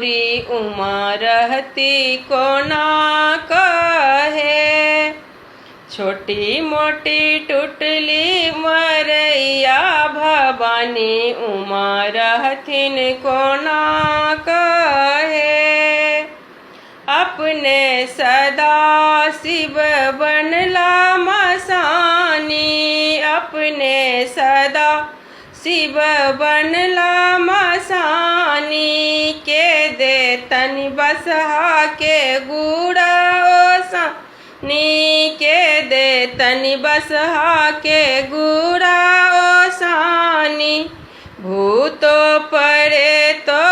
गौरी उमा रहती कोना कहे। छोटी मोटी टुटली मरैया भवानी उमा रहथिन कोना कहे। अपने सदा शिव बनला मसानी, अपने सदा शिव बनला मसानी। के दे तनि बसहा के गुड़ा ओसानी, के दे तनि बसहा के गुड़ा ओसानी। भूतो परे तो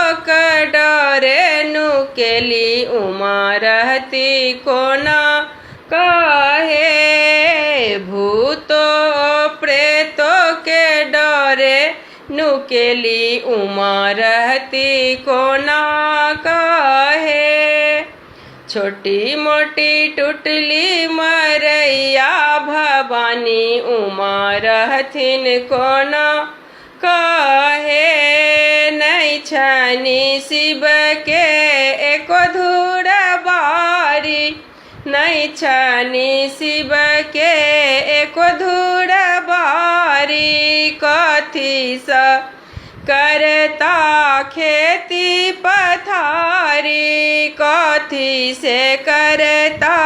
डरे नुकेली उमा रहती कोना कहे। भूतो प्रेतो के डरे नुकेली उमा रहती कोना कहे। छोटी मोटी टुटली मरैया भवानी उमा रहथिन कोना कहे। नहीं छनी शिव के एको धूर बारी, नहीं छनी शिव के एको धूर बारी। कथी स करता खेती पथारी, कथी से करता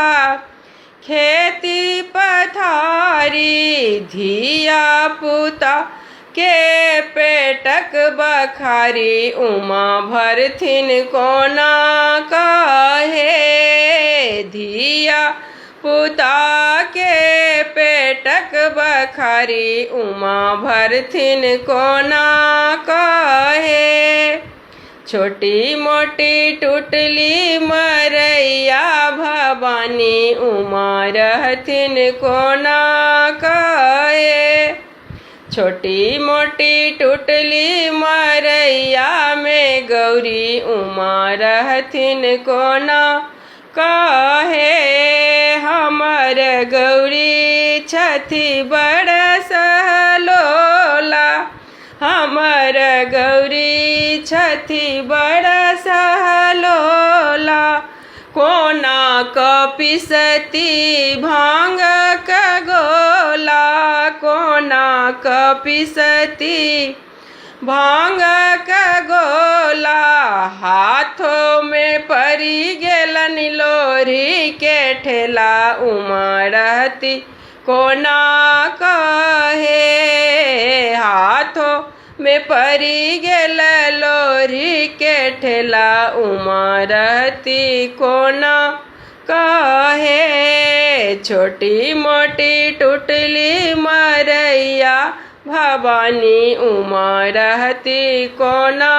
खेती पथारी। धिया पुता के पेटक बखारी उमा भरथिन कोना कहे। धिया पुता के पेटक बखारी उमा भरथिन कोना कहे। छोटी मोटी टुटली मरैया भवानी उमा रहथिन कोना कहे। छोटी मोटी टुटली मरैया में गौरी उमा रहथिन कोना कहे। हमर गौरी छथि बड़ सहलोला, हमर गौरी छथि बड़ सहलोला। कोना कपिसती भांग का गोला, कोना कपिसती भांग का गोला। हाथों में परी गेलन लोरी के ठेला उमा रहती कोना कहे। हाथों में परी गेल लोरी के ठेला उमा रहती कोना कहे। छोटी मोटी टुटली मरैया भवानी उमा रहती कोना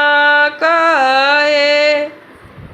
कहे।